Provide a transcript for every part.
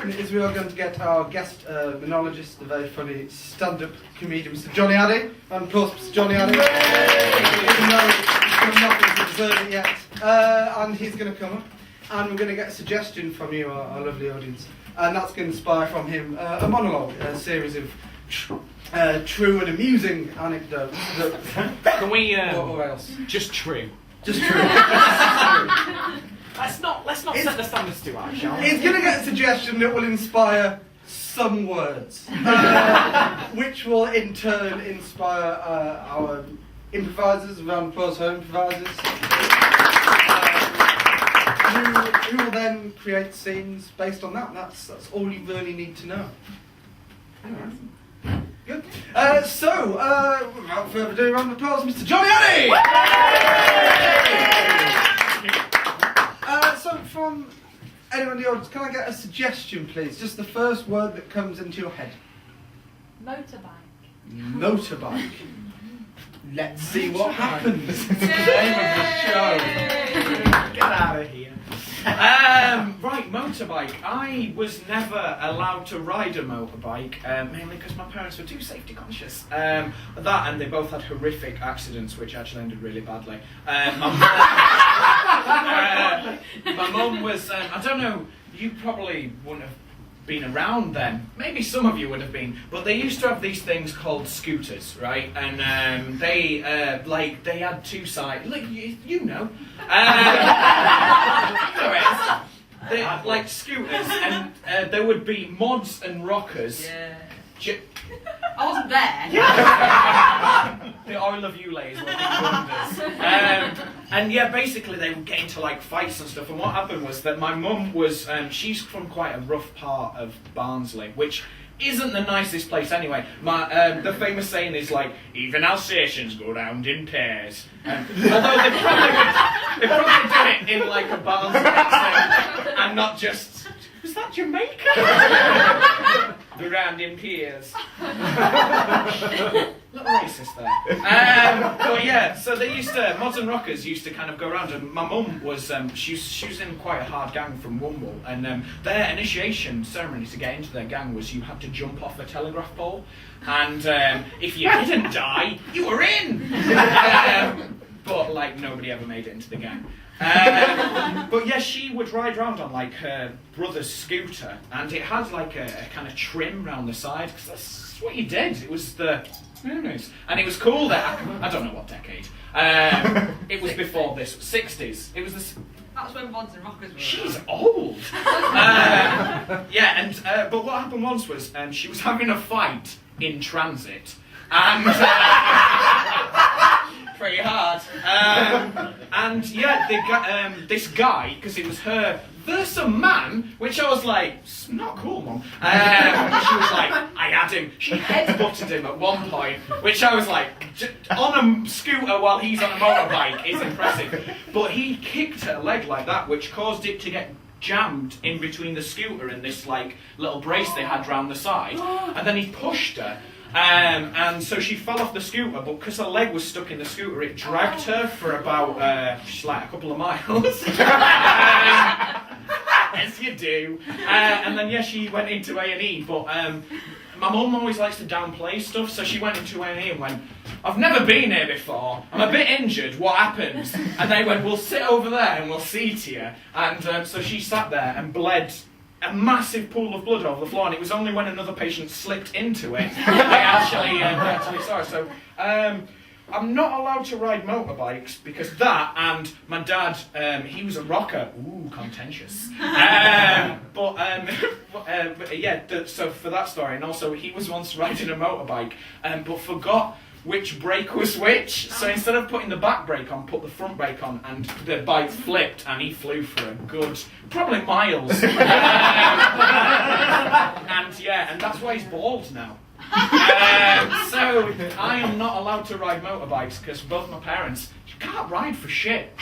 happen is we are going to get our guest monologist, the very funny stand-up comedian, Mr. Jonny Addy. And of course, Mr. Jonny Addy. Even though he's not going to deserve it yet. And he's going to come up, and we're going to get a suggestion from you, our lovely audience. And that's going to inspire from him a monologue, a series of true and amusing anecdotes. Can we, or else? just true. Just true. Let's not set the standards too high, shall we? He's going to get a suggestion that will inspire some words, which will in turn inspire our improvisers, round of applause for improvisers, who will then create scenes based on that. And that's all you really need to know. Good. So, without further ado, round of applause, Mr. Jonny Addy! So, from anyone in the audience, can I get a suggestion, please? Just the first word that comes into your head. Motorbike. Motorbike. Let's see what happens. Name of the show. Get out of here. Right, motorbike. I was never allowed to ride a motorbike, mainly because my parents were too safety conscious. That, and they both had horrific accidents, which actually ended really badly. My mum was, I don't know, you probably wouldn't have been around then. Maybe some of you would have been, but they used to have these things called scooters, right? And they had two sides, like you know. They like scooters, and there would be mods and rockers. Yeah. I wasn't there. The oil of you ladies were wonders. And yeah, basically they would get into like fights and stuff. And what happened was that my mum was, she's from quite a rough part of Barnsley, which isn't the nicest place anyway. The famous saying is like, even Alsatians go round in pairs. Although they probably do it in like a Barnsley accent and not just, was that Jamaica? Go round in pairs. Little racist there. But yeah, so they used to, mods and rockers used to kind of go around, and my mum was, she was in quite a hard gang from Womble, and their initiation ceremony to get into their gang was you had to jump off a telegraph pole, and if you didn't die, you were in! But like nobody ever made it into the gang. But yeah, she would ride around on like her brother's scooter, and it had like a kind of trim round the side, because that's what you did. It was the, and it was cool there. I don't know what decade. It was before this, 60s. It was this. That's when mods and rockers were. She's old. Yeah, and but what happened once was she was having a fight in transit, and. Pretty hard. And yeah, this guy, because it was her versus a man, which I was like, not cool, Mum. She was like, I had him. She headbutted him at one point, which I was like, on a scooter while he's on a motorbike is impressive. But he kicked her leg like that, which caused it to get jammed in between the scooter and this like little brace they had round the side. And then he pushed her. And so she fell off the scooter, but because her leg was stuck in the scooter, it dragged her for about like a couple of miles. As you do. And then yeah, she went into A&E, but my mum always likes to downplay stuff, so she went into A&E and went, I've never been here before, I'm a bit injured, what happens? And they went, we'll sit over there and we'll see to you. And so she sat there and bled a massive pool of blood over the floor, and it was only when another patient slipped into it that they actually saw it. So I'm not allowed to ride motorbikes because that, and my dad, he was a rocker. Ooh, contentious. But yeah, so for that story, and also he was once riding a motorbike, but forgot which brake was which, so instead of putting the back brake on, put the front brake on, and the bike flipped, and he flew for a good, probably miles. And yeah, and that's why he's bald now. So I am not allowed to ride motorbikes because both my parents, you can't ride for shit.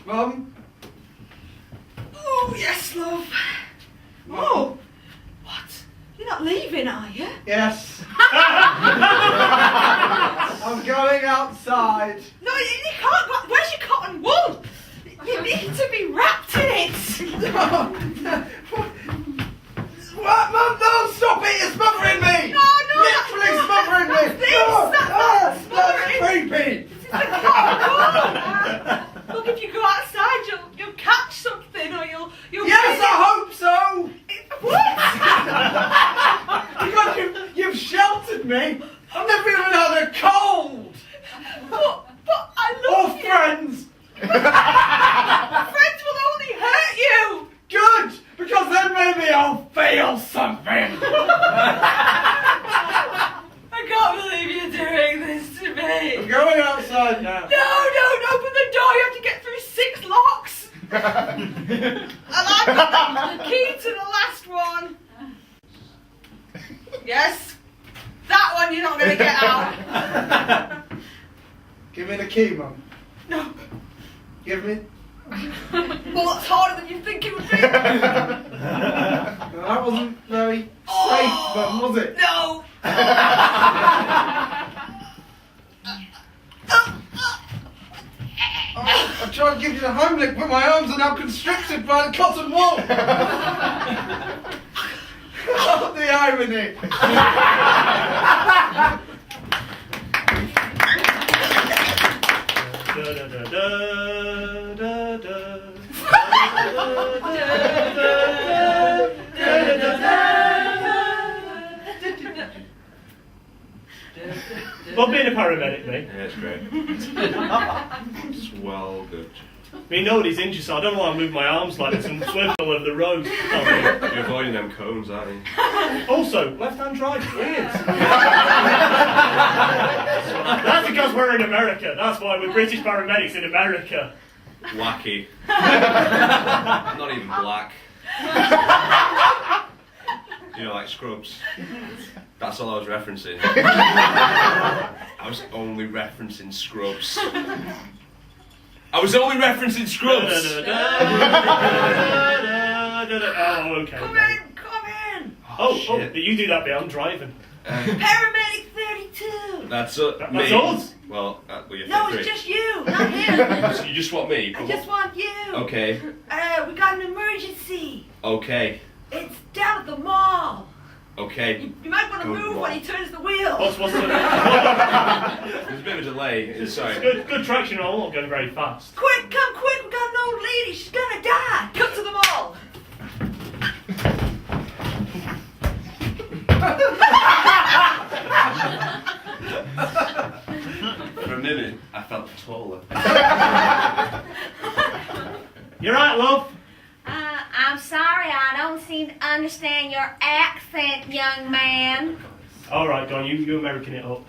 Mum? Oh, yes, love. Oh, what? You're not leaving, are you? Yes. I'm going outside. No, you you can't go. Where's your cotton wool? You need to be wrapped in it. What, Mum? No, stop it! You're smothering me! No, Literally smothering me! That's this! No! That's That's creepy! This is the cotton wool. Look, if you go outside, you'll catch something, or you'll. Yes, I hope so! What? Because you've sheltered me! I've never even had a cold! But I Or love you. friends! Friends will only hurt you. Good! Because then maybe I'll feel something! I can't believe you're doing this to me. I'm going outside now. No, don't open the door. You have to get through 6 locks. And I've got the key to the last one. Yes, that one you're not going to get out. Give me the key, Mum. No. Give me. Well, that's harder than you think it would be. That wasn't very safe, Mum, was it? No. I tried to give you the Heimlich, but my arms are now constricted by the cotton wool. Oh, the irony. Well, being a paramedic, mate. Yeah, it's great. It's well good. Me nobody's injured, so I don't know why I move my arms like this and swerve all over the road. You're avoiding them cones, aren't you? Also, left-hand drive, weird. That's because we're in America. That's why we're British paramedics in America. Wacky. I'm not even black. You know, like Scrubs. That's all I was referencing. I was only referencing Scrubs. I was only referencing Scrubs! Oh, okay. Come in. Oh, shit. you do that bit, I'm driving. Paramedic 32. That's That's me. us. Well, you're No, 33. it's just you, not him. So you just want me? I just want you. Okay. We got an emergency. Okay. It's down at the mall. Okay. You might want to Go move mall. when he turns the wheel. What's the... There's a bit of a delay. Sorry. Good traction, I'm not going very fast. Quick, come quick. We got an old lady. She's gonna die. Cut to the mall. For a minute, I felt taller. You're right, love. I'm sorry, I don't seem to understand your accent, young man. Alright, go on, you American it up.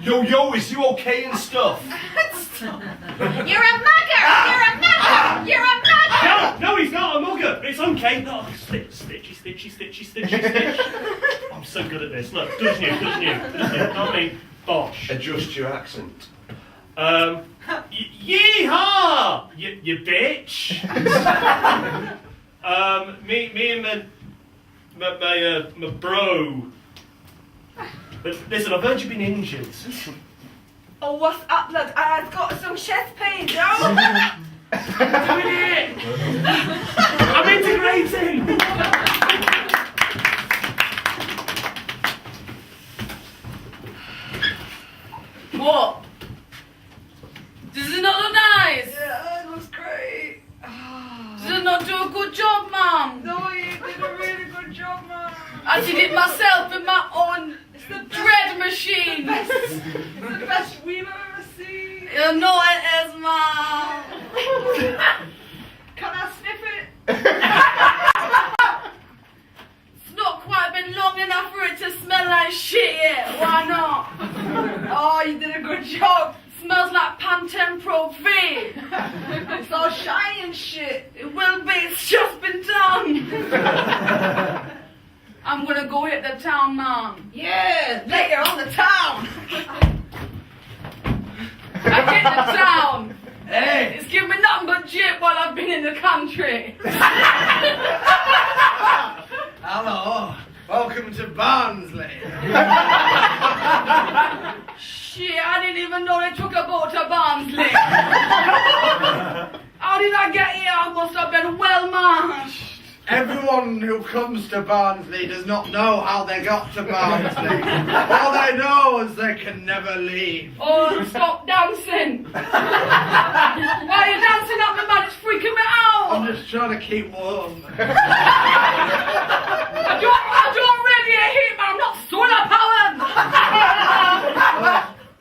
Yo, is you okay and stuff? You're a mugger! You're a mugger! You're a mugger! No, he's not a mugger. It's okay. No, stitchy. I'm so good at this. Look, does you. Not me. Bosh. Adjust your accent. Yeehaw! You bitch. Me and my bro. But listen, I've heard you've been injured. Oh, what's up, lad? I've got some chest pain. No. I'm doing it. I'm integrating. What? Does it not look nice? Yeah, it looks great. Does it not do a good job, Mum? No, you did a really good job, man. I did it myself in my own dread machine. It's the best we've ever seen. You know it is, Mum. Can I sniff it? It's not quite been long enough for it to smell like shit yet. Why not? Oh, you did a good job. Smells like Pantene Pro V. It's all shiny and shit. It will be. It's just been done. I'm gonna go hit the town, Mum. Yeah, later on the town. I hit the town. Hey! It's given me nothing but jip while I've been in the country. Hello! Welcome to Barnsley! Shh. shit, I didn't even know they took a boat to Barnsley. How did I get here? I must have been well marched. Everyone who comes to Barnsley does not know how they got to Barnsley. All they know is they can never leave. Oh, stop dancing. Why are you dancing up the man? It's freaking me out. I'm just trying to keep warm. I don't really hate, but I'm not solar powered.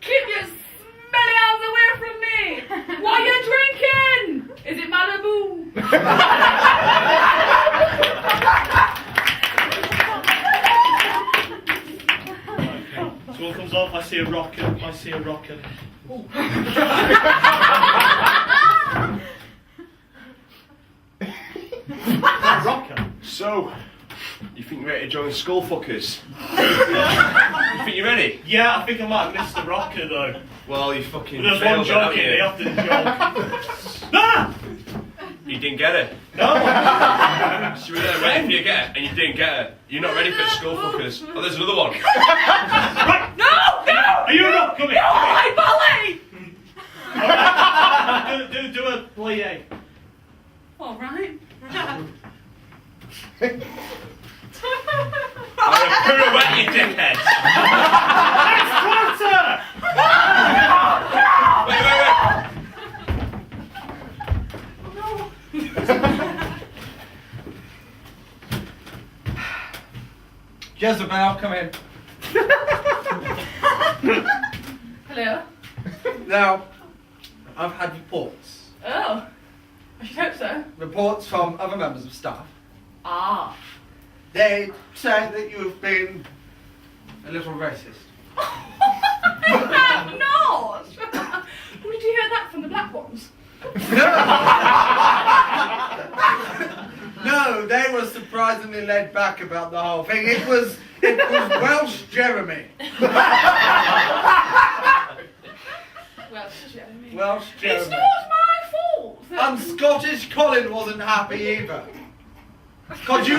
Keep your smelly hands away from me. What are you drinking? Is it Malibu? So one comes off, I see a rocket. Rocker. So, you think you're ready to join Skullfuckers? You think you're ready? Yeah, I think I might have missed the rocker though. Well, you fucking There's failed one it, joke haven't in, you? they often joke. Ah! You didn't get it. No! So you were there ready for you to get it, and you didn't get it. You're not ready for Skullfuckers. Oh, there's another one. Right! No! Are you not coming? No, my ballet! Alright, do a plie. All right. I'm a pirouette, you dickhead. Next quarter! Wait. Jezebel, come in. Hello. Now, I've had reports. Oh, I should hope so. Reports from other members of staff. Ah. They say that you've been a little racist. I'm not. Where did you hear that from the black ones? No, they were surprisingly laid back about the whole thing. It was Welsh Jeremy. Well, Jeremy. Welsh Jeremy. It's not my fault. And Scottish Colin wasn't happy either. Because you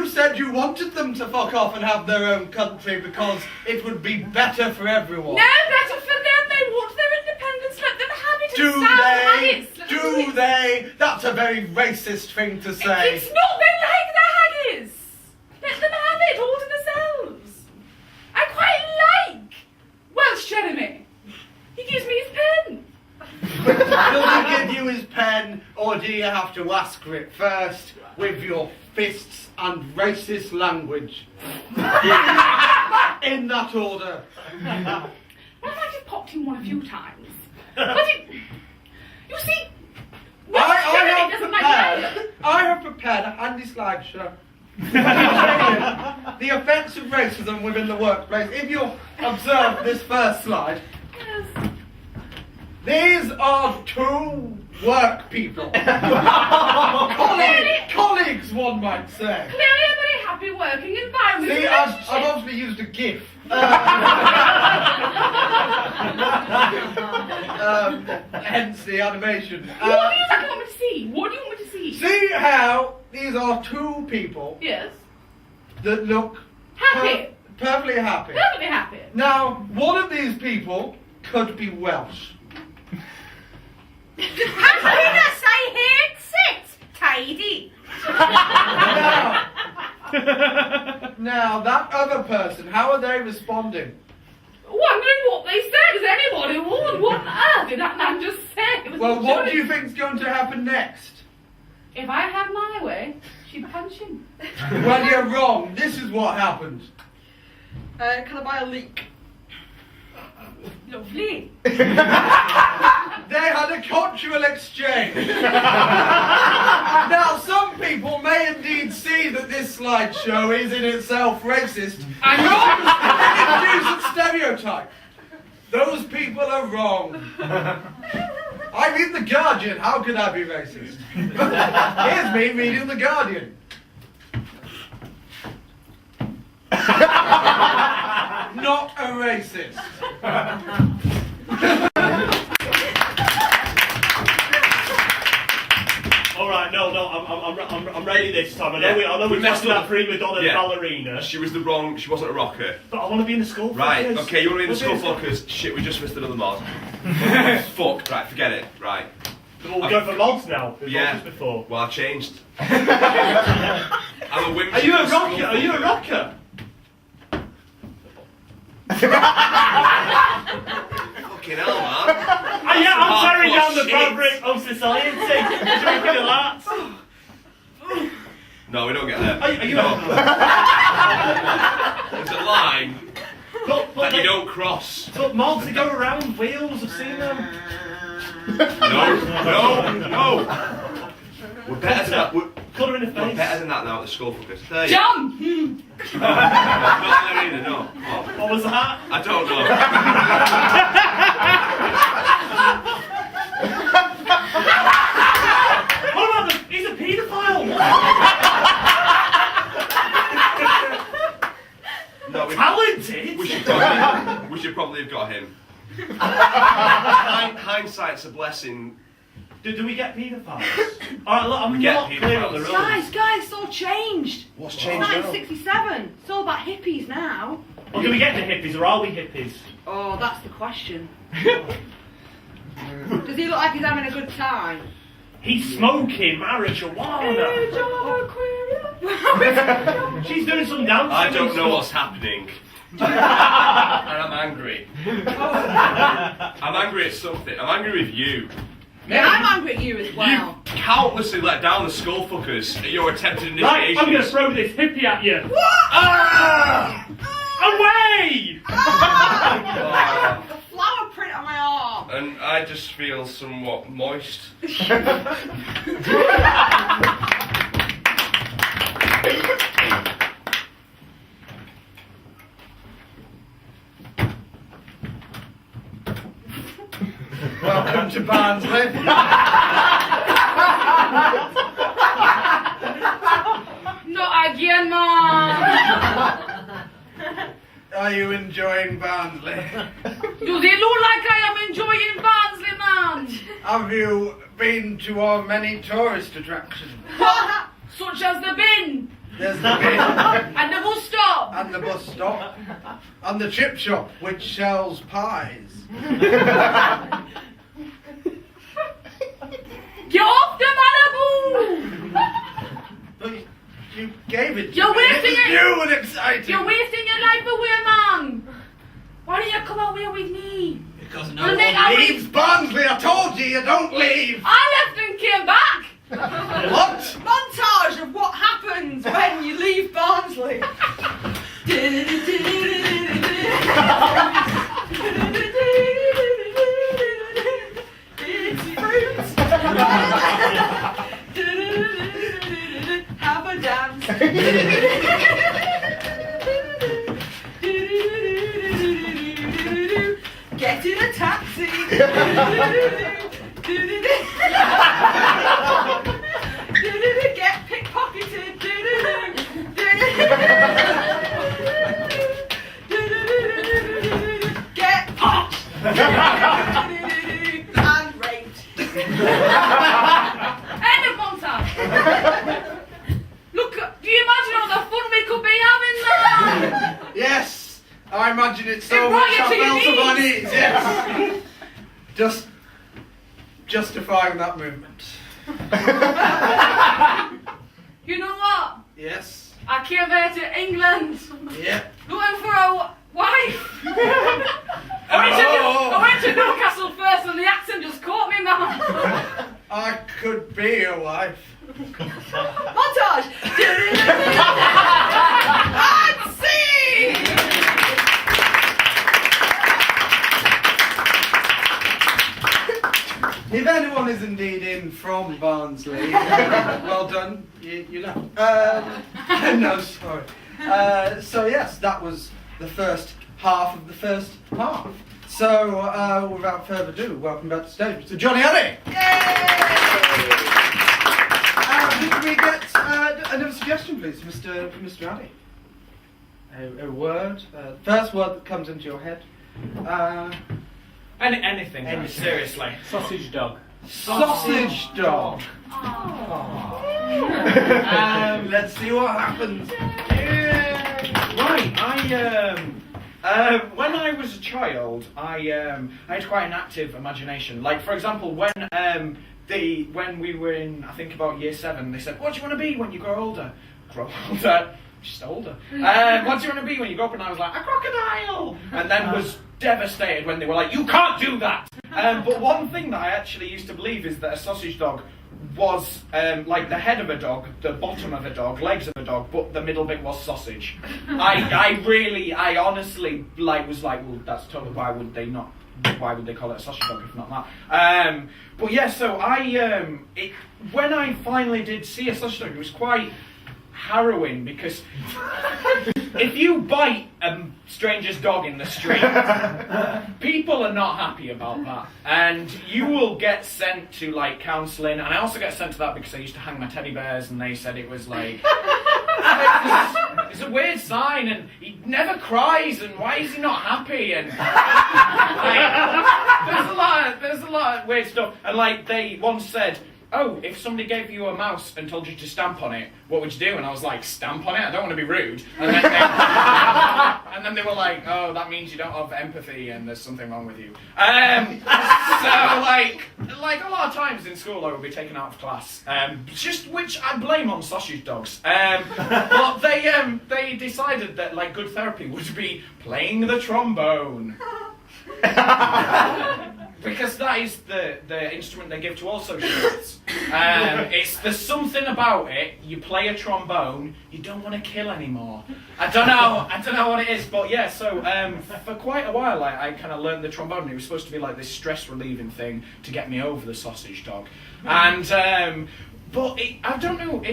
said you wanted them to fuck off and have their own country because it would be better for everyone. No, better for them. They want their independence. Let them have it. Do and sound they? haggis. Let them Do have it. they? That's a very racist thing to say. It's not. They like the haggis. Let them have it all to themselves. I quite like Welsh Jeremy. He gives me his pen. Does he give you his pen, or do you have to ask for it first with your fists and racist language? In that order. Well, I just popped him one a few times. But it, you see, Welsh Jeremy doesn't like that. I have prepared a handy slideshow. The effects of racism within the workplace. If you'll observe this first slide, Yes. these are two work people. Colleagues, one might say. Clearly a very happy working environment. See, I've obviously used a GIF. Hence the animation. What do you want me to see? What do you want me to see? See how these are two people Yes. that look Happy. perfectly happy. Perfectly happy. Now, one of these people could be Welsh. How did I say here? Sit, tidy. Now, that other person, how are they responding? Wondering what they said, as anybody would. What on earth did that man just say? It was Well, what joke. do you think's going to happen next? If I had my way, she'd punch him. Well, you're wrong. This is what happened. Can I buy a leek? Lovely. They had a cultural exchange. Now, some people may indeed see that this slideshow is in itself racist I know. and introduce a stereotype. Those people are wrong. I read The Guardian. How could I be racist? Here's me reading The Guardian. Not a racist. Alright, no, I'm ready lady this time. I know We we messed messed that up. prima donna ballerina. She was the wrong. She wasn't a rocker. But I want to be in the skull. Right. fuckers. Okay. You want to be in the We'll Skullfuckers? Shit. We just missed another mod. Fuck. Right. Forget it. Right. We'll go for mods now. We've Yeah. got this before. Well, I changed. I'm a whimsical. Are you a rocker? Are you a rocker? Fucking hell, man. Yeah, I'm Hardcore tearing down the shit. fabric of society. What do you reckon of that? No, we don't get there. Are you No. There's a line But that you don't cross. But mods that go around wheels, I've seen them. No. We're better than that. We're Colour in the face. better than that now at the Skullfuckers. There you John! Not there either, no. Oh, What was that? I don't know. What about the... He's a paedophile! No, Talented? we should probably have got him. Hindsight's a blessing. Do we get paedophiles? Alright, look, I'm We get not clear on the paedophiles. rules. Guys, it's all changed. What's It's changed now? 1967. It's all about hippies now. Or do we get the hippies, or are we hippies? Oh, that's the question. Does he look like he's having a good time? He's smoking marijuana. She's doing some dancing. I don't and know stuff. what's happening. And I'm angry. I'm angry at something. I'm angry with you. Yeah, I'm angry at you as well. You countlessly let down the Skullfuckers at your attempted Right, initiation. I'm gonna throw this hippie at you. Ah! Away! The flower print on my arm. And I just feel somewhat moist. Welcome to Barnsley. Not again, Mom! Are you enjoying Barnsley? Does it look like I am enjoying Barnsley, man? Have you been to our many tourist attractions? Such as the bin, There's the bin, and the bus stop, and the bus stop, and the chip shop, which sells pies. Get off the Malibu! But you gave it to You're me. wasting It was it. new and exciting. You're wasting your life away, man! Why don't you come away with me? Because And no then one I leaves Barnsley. I told you, you don't leave. I left and came back! What? Montage of what happens when you leave Barnsley. It's fruit. Have a dance. Get in a taxi. Get pickpocketed. Get punched. And raped. End of montage! Look, do you imagine all the fun we could be having there? Yes, I imagine it so It brought much you I to your fell to my knees. knees. Yes. Just justifying that movement. You know what? Yes. I came here to England Yeah. looking for a wife. I went to Newcastle first and the accent just caught me, man. I could be your wife. Montage. And scene. If anyone is indeed in from Barnsley, well done. You know. No, sorry. So yes, that was the first half of the first half. So without further ado, welcome back to stage, Mr. Jonny Addy. Did we get another suggestion, please, Mr. Addy? A word, first word that comes into your head. Anything, Anything. seriously. Sausage dog. Sausage dog. Oh. Let's see what happens. Right, when I was a child, I had quite an active imagination. Like, for example, when we were in, I think about year 7, they said, "What do you want to be when you grow older?" Grow older? Just older. What do you want to be when you grow up? And I was like, a crocodile! And then was devastated when they were like, "You can't do that!" But one thing that I actually used to believe is that a sausage dog was like the head of a dog, the bottom of a dog, legs of a dog, but the middle bit was sausage. I honestly was like, well, that's totally, why would they call it a sausage dog if not that? But yeah, so when I finally did see a sausage dog, it was quite harrowing, because if you bite a stranger's dog in the street, people are not happy about that, and you will get sent to like counselling. And I also get sent to that because I used to hang my teddy bears, and they said it was like it's a weird sign, and he never cries, and why is he not happy? And there's a lot of weird stuff. And like they once said, "Oh, if somebody gave you a mouse and told you to stamp on it, what would you do?" And I was like, "Stamp on it? I don't want to be rude." And then they were like, "Oh, that means you don't have empathy and there's something wrong with you." So like a lot of times in school I would be taken out of class, just which I blame on sausage dogs. But they decided that like good therapy would be playing the trombone. Because that is the instrument they give to all socialists. There's something about it. You play a trombone, you don't want to kill anymore. I don't know what it is, but yeah. So for quite a while, I kind of learned the trombone. It was supposed to be like this stress relieving thing to get me over the sausage dog, and. But I don't know,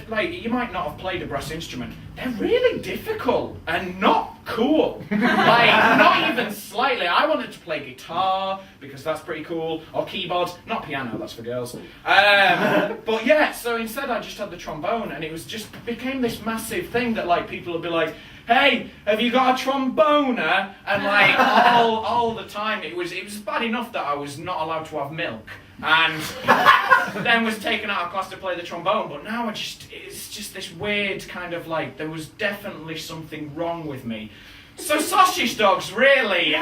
like, you might not have played a brass instrument. They're really difficult and not cool. Like, not even slightly. I wanted to play guitar, because that's pretty cool, or keyboard, not piano, that's for girls. But yeah, so instead I just had the trombone, and it was just became this massive thing that, like, people would be like, "Hey, have you got a tromboner?" And like, all the time, it was bad enough that I was not allowed to have milk. And then was taken out of class to play the trombone, but now it's just this weird kind of like, there was definitely something wrong with me. So sausage dogs really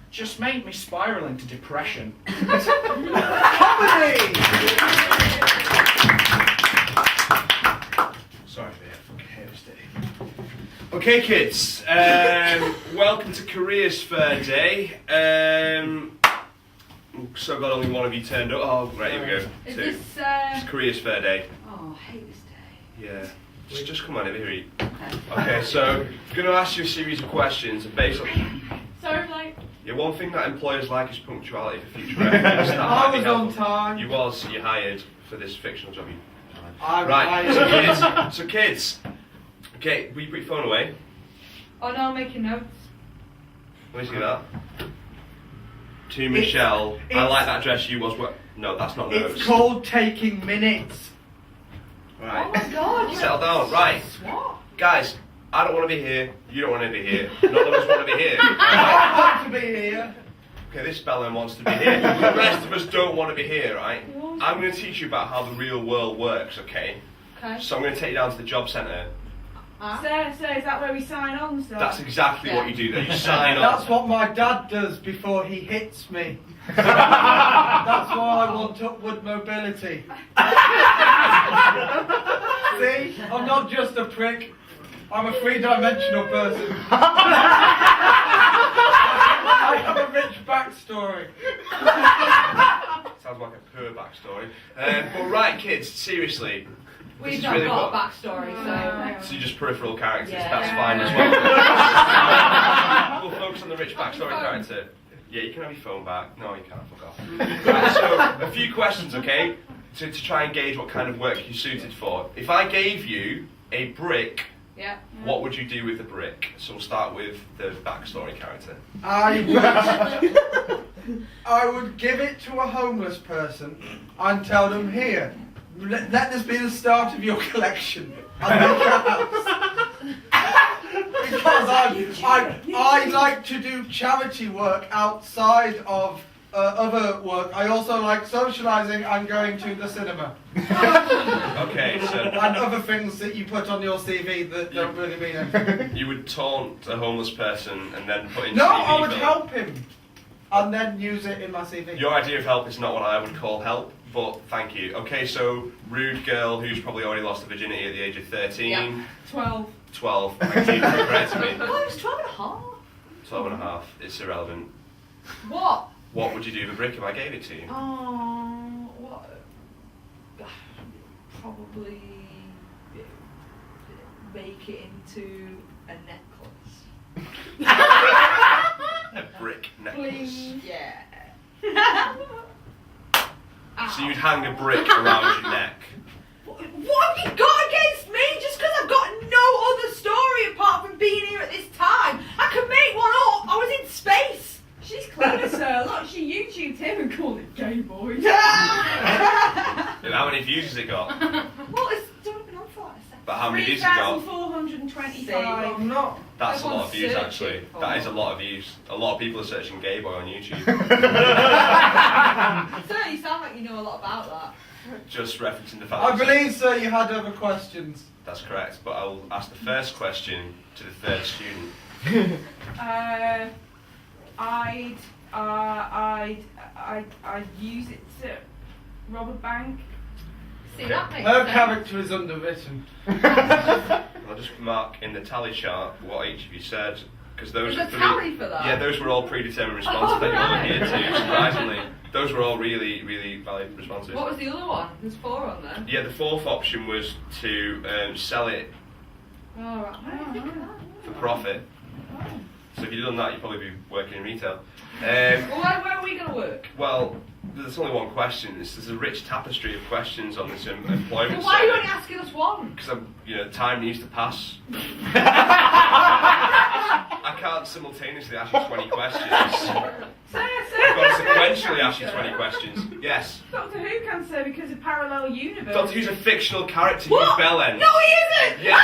just made me spiral into depression. Comedy! Sorry for that fucking hair steady. Okay, kids. Welcome to Careers Fair Day. So glad only one of you turned up. Oh, right, here we go. Is Two. this, It's Careers Fair Day. Oh, I hate this day. Yeah. Just come on over here. Okay, so I'm going to ask you a series of questions, and basically, Sorry, like... yeah, one thing that employers like is punctuality for future reference. That might I be was on helpful. time. You was. You hired for this fictional job. Right, So kids. Okay, will you put your phone away? Oh no, I'm making notes. Let me see that. To Michelle, I like that dress you was. No, that's not notes. It's called taking minutes. Right. Oh my god, Settle down. Right. What? Guys, I don't want to be here. You don't want to be here. None of us want to be here. I Right? want to be here. Okay, this Bellin wants to be here. The rest of us don't want to be here, right? I'm going to teach you about how the real world works, okay? Okay. So I'm going to take you down to the job centre. So is that where we sign on stuff? That's exactly what you do there. You sign on. That's what my dad does before he hits me. That's why I want upward mobility. See? I'm not just a prick. I'm a three-dimensional person. I have a rich backstory. Sounds like a poor backstory. But right, kids, seriously. We've This is not really got a what- backstory, So you're just peripheral characters, Yeah. that's fine as well. We'll focus on the rich backstory character. Yeah, you can have your phone back. No, you can't, fuck off. Right, so, a few questions, okay? To try and gauge what kind of work you're suited for. If I gave you a brick, Yeah. what would you do with the brick? So we'll start with the backstory character. I would give it to a homeless person and tell them, here, let this be the start of your collection. I'll make your house. Because I like to do charity work outside of other work, I also like socialising and going to the cinema. Okay, so And other things that you put on your CV that don't really mean anything. you would taunt a homeless person and then put in No, CV I would filler. help him. And then use it in my CV. Your idea of help is not what I would call help, but thank you. Okay, so rude girl who's probably already lost her virginity at the age of 13. Yeah. 12. 12. Thank you for correcting me. Oh, it was 12 and a half. 12 and a half. It's irrelevant. What? What would you do with a brick if I gave it to you? Oh, what? Probably make it into a necklace. A brick necklace. Yeah. So you'd hang a brick around your neck. What have you got against me? Just because I've got no other story apart from being here at this time. I could make one up. I was in space. She's clever, sir. Look, she YouTubed him and called it Gay Boy. And how many views has it got? Well, it's only been on for like a second. But how many views has it got? 3,425. I'm not. That's a lot of Everyone's views, actually. searching for That it. is a lot of views. A lot of people are searching gay boy on YouTube. Sir, you sound like you know a lot about that. Just referencing the fact I that believe, sir, you had other questions. that's correct. But I'll ask the first question to the third student. I'd use it to rob a bank. See, that makes Her sense. character is underwritten. I'll just mark in the tally chart what each of you said, because those There's are a tally for that? Yeah, those were all predetermined responses Oh, that you all right. adhered to. Surprisingly, those were all really, really valid responses. What was the other one? There's 4 on there. Yeah, the fourth option was to sell it Oh, right. Why did you think of that? for profit. So if you'd done that, you'd probably be working in retail. Well, where are we going to work? Well, there's only one question. There's a rich tapestry of questions on this employment. Well, why are you only asking us one? Because time needs to pass. I can't simultaneously ask you 20 questions. I've got to sequentially ask you 20 questions. Yes. Doctor Who can say because of parallel universe. Doctor Who's a fictional character What? who's bell end. No, he isn't! Yes,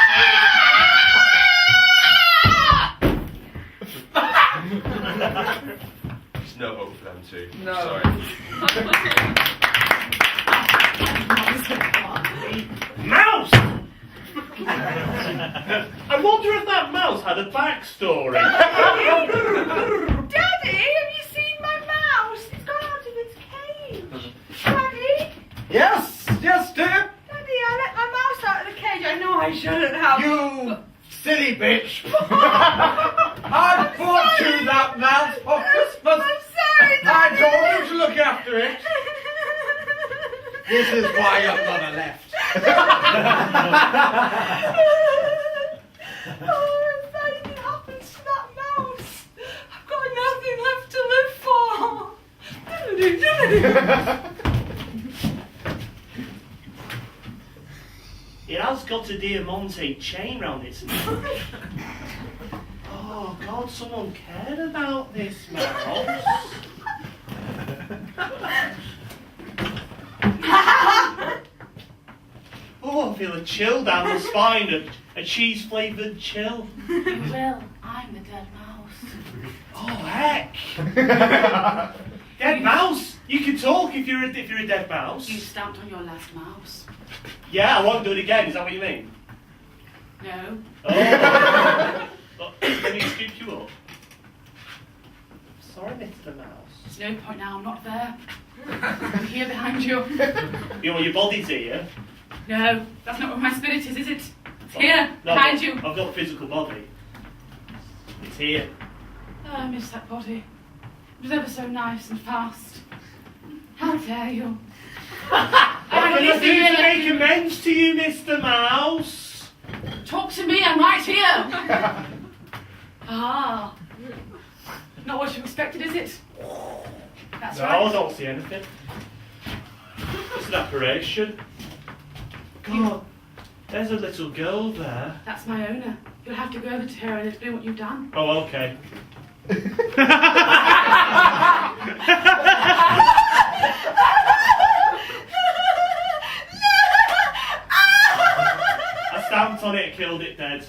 There's no hope for them too. No. Sorry. Mouse! I wonder if that mouse had a backstory. Daddy, have you seen my mouse? It's gone out of its cage. Daddy? Yes, yes, dear. Daddy, I let my mouse out of the cage. I know I shouldn't have. You silly bitch. I bought you that mouse for Christmas. I'm sorry, I Daddy. told you to look after it. This is why your mother left. Oh, if anything happens to that mouse, I've got nothing left to live for. It has got a Diamante chain round its neck. Oh God, someone cared about this mouse. Oh, I feel a chill down the spine, a cheese-flavoured chill. Well, I'm the dead mouse. Oh heck! Dead mouse? You can talk if you're a dead mouse. You stamped on your last mouse. Yeah, I won't do it again. Is that what you mean? No. Oh. Well, let me scoop you up. Sorry, Mr. Mouse. There's no point now. I'm not there. I'm here behind you. Your body's here. No, that's not where my spirit is it? It's here, No, behind you. I've got a physical body. It's here. Oh, I miss that body. It was ever so nice and fast. How dare you? What can I do to make amends to you, Mr. Mouse? Talk to me, I'm right here. Ah. Not what you expected, is it? That's No, right. I don't see anything. It's an apparition. God, there's a little girl there. That's my owner. You'll have to go over to her and explain what you've done. Oh, okay. I stamped on it, killed it dead.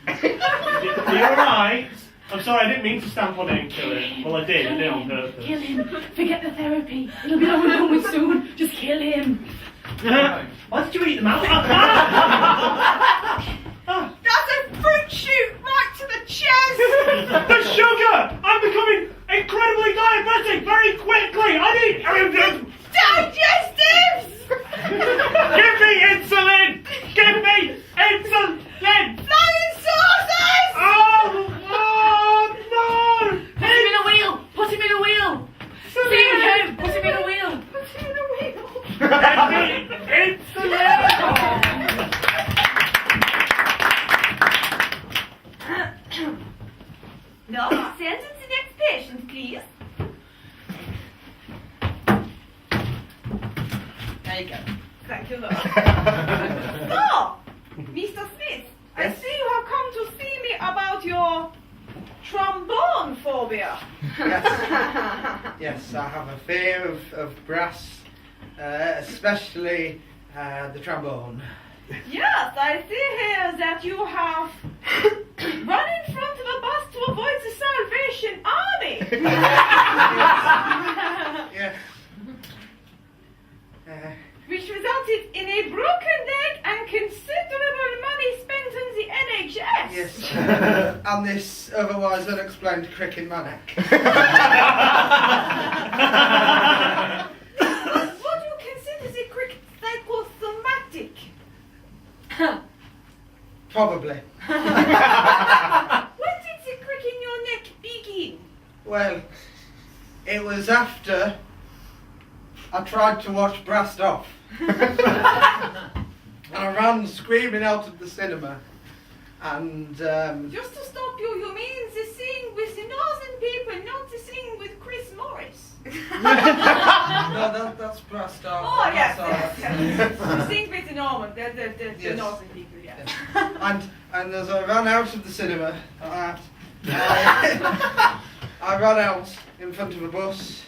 You alright? I'm sorry, I didn't mean to stamp on it and kill it. Well, I did on purpose. Kill him. Forget the therapy. It'll be over with soon. Just kill him. Why did you eat them out? That's a fruit shoot right to the chest! The sugar! I'm becoming incredibly diabetic very quickly! I need... Digestives! Give me insulin! Give me insulin! Flying saucers! Oh no! Put him in a wheel. Put him in a wheel. See him. Put him in a wheel. Put him in a wheel. Give me insulin! No, send it to the next patient, please. There you go. Thank you, Lord. So, Mr. Smith, I see you have come to see me about your trombonephobia. Yes. Yes, I have a fear of brass, especially the trombone. Yes, I see here that you have run in front of a bus to avoid the Salvation Army. Yes. Which resulted in a broken leg and considerable money spent on the NHS. Yes. And this otherwise unexplained crick in my neck. Would you consider the crick psychosomatic? Probably. When did the crick in your neck begin? Well, it was after I tried to watch Brassed Off. And I ran screaming out of the cinema. And Just to stop you, you mean the scene with the northern people, not the scene with Chris Morris? no, that's Brassed Off. Oh, yes, That's yes, all yes. right. The scene with the Norman, the Yes. northern people, yes. And as I ran out of the cinema, I ran out in front of a bus,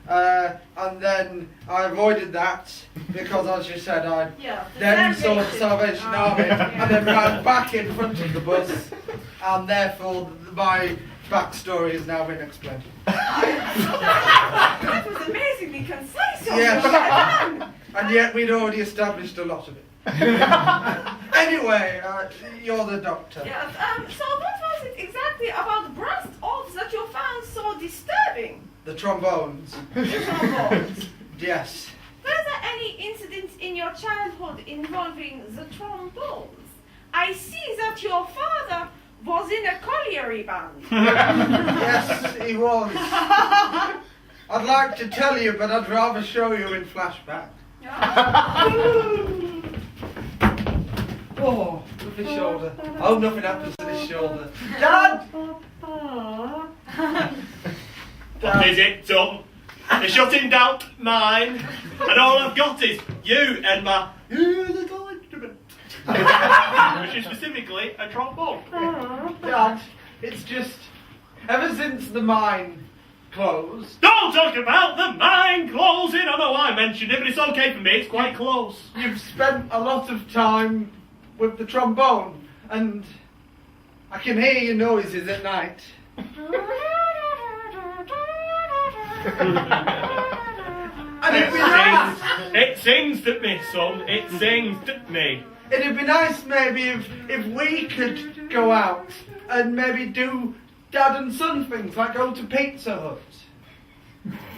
and then I avoided that because, as you said, I Yeah, then saw the Salvation Army, and then ran back in front of the bus, and therefore my backstory has now been explained. That was amazingly concise. Yes, and yet we'd already established a lot of it. Anyway, you're the doctor. Yes, so what was it exactly about Brassed Off that you found so disturbing? The trombones. The trombones. Yes. Were there any incidents in your childhood involving the trombones? I see that your father was in a colliery band. Yes, he was. I'd like to tell you, but I'd rather show you in flashback. Oh, lovely shoulder. I hope nothing happens to this shoulder. Dad! What is it, Tom? You're shutting down mine, and all I've got is you and my little instrument. Which is specifically a trombone. Dad, it's just, ever since the mine closed, Don't talk about the mine closing. I know I mentioned it, but it's okay for me. It's quite close. you've spent a lot of time with the trombone, and I can hear your noises at night. And it'd be nice. It sings to me, son. It sings to me. It'd be nice maybe if we could go out and maybe do dad and son things, like go to Pizza Hut.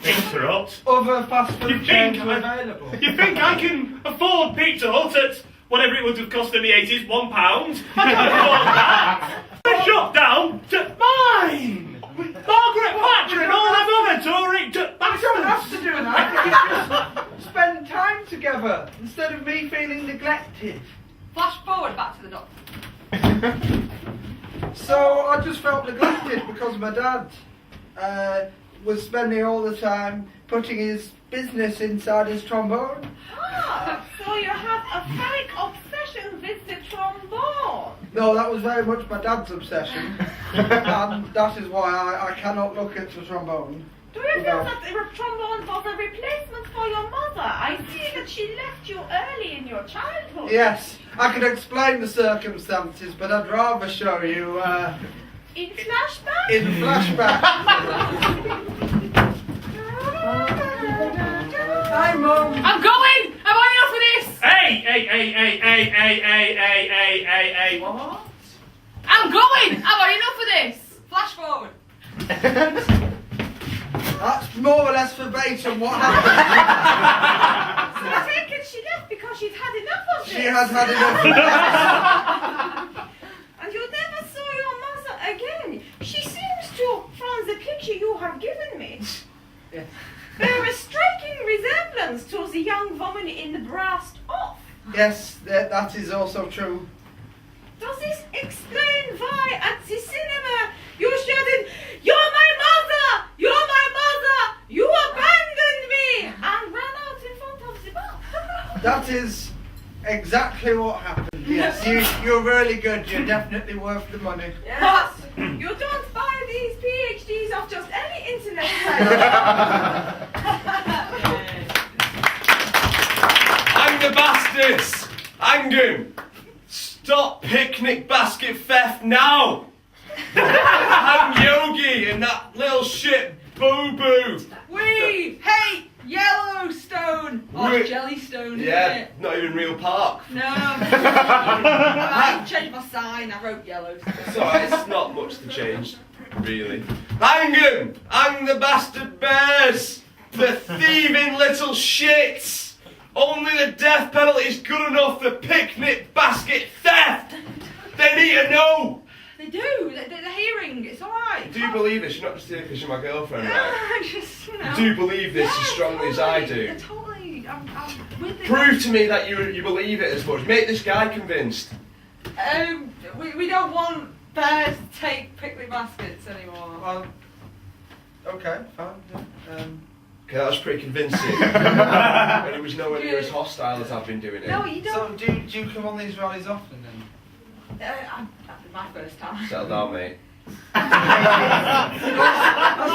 Pizza Hut. Other fast You food chains think are I- available. You think I can afford Pizza Hut at whatever it would have cost in the 80s, £1? I can't afford that. I shut down to mine. Margaret Thatcher and all them other Tory You don't have to do that. You just spend time together instead of me feeling neglected. Flash forward back to the doctor. So I just felt neglected because my dad was spending all the time putting his business inside his trombone. Ah, so you have a frank obsession with the trombone. No, that was very much my dad's obsession, and that is why I cannot look at the trombone. Do you feel that the trombone was a replacement for your mother? I see that she left you early in your childhood. Yes, I could explain the circumstances, but I'd rather show you In flashback? In flashback. Hi, Mum. I'm going! I've had enough of this! Hey! What? I'm going! I've had enough of this! Flash forward. That's more or less verbatim what happened. So I take it she left because she'd had enough of this. She has had enough of that. And you never saw your mother again. She seems to, from the picture you have given me, bear a striking resemblance to the young woman in the brassed off. Yes, that is also true. Does this explain why at the cinema you shouted, "You're my mother! You're my mother! You abandoned me!" and ran out in front of the bus? That is exactly what happened. Yes, you're really good. You're definitely worth the money. Yes. You don't buy these PhDs off just any internet site. Hang the bastards! Hang 'em! Stop picnic basket theft now! Hang Yogi and that little shit boo-boo! We hate Yellowstone! Or We- Jellystone, isn't Yeah, it? not even real park. No. I changed my sign, I wrote Yellowstone. It's alright, it's not much to change, really. Hang 'em! Hang the bastard bears! The thieving little shits! Only the death penalty is good enough for picnic basket theft! They need to know! They do, they're hearing, it's alright. Do you believe this? You're not just here because you're my girlfriend, right? I just, you know. Do you believe this as strongly as I do? Totally, I'm with it. Prove to me that you believe it as much. Make this guy convinced. We don't want bears to take picnic baskets anymore. Well, okay, fine. Yeah. Okay, that was pretty convincing. And it was nowhere near as hostile as I've been doing it. No, you So don't. do you come on these rallies often then? That'd be my first time. Settle down, mate. I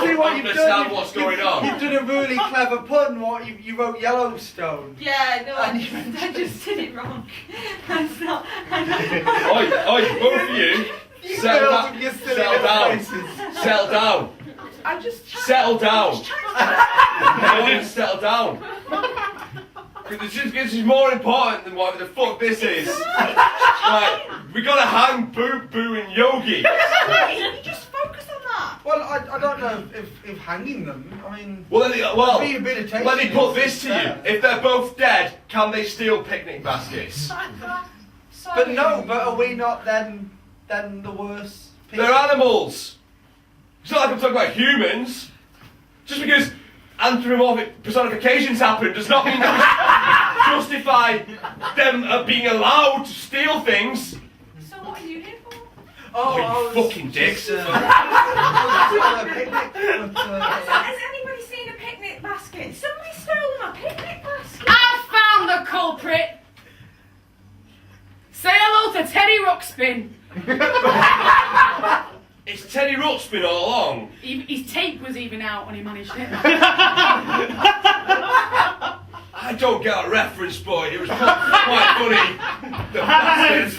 see what you've Understand done. what's going on. You've done a really clever pun. What you wrote Yellowstone. Yeah, no, And I just did it wrong. That's not. Oi, both of you. Settle down. You're silly Settle little down. faces. Settle down. I'm just trying. Settle down. I'm just trying to. Settle down. Because this is more important than whatever the fuck this is. Right, we gotta hang Boo Boo and Yogi. You just focus on that. Well, I don't know if hanging them. I mean, Well, be a bit of let me put this to you. fair. If they're both dead, can they steal picnic baskets? But no, but are we not then the worst people? They're animals. It's not like I'm talking about humans. Just because anthropomorphic personifications happen does not mean that we justify them being allowed to steal things. So what are you here for? Oh, You I was fucking dicks. just, I was on a picnic, but, Has anybody seen a picnic basket? Somebody stole my picnic basket. I found the culprit! Say hello to Teddy Ruxpin! It's Teddy Ruxpin all along. His tape was even out when he managed it. I don't get a reference, boy. It was quite funny. The bastards.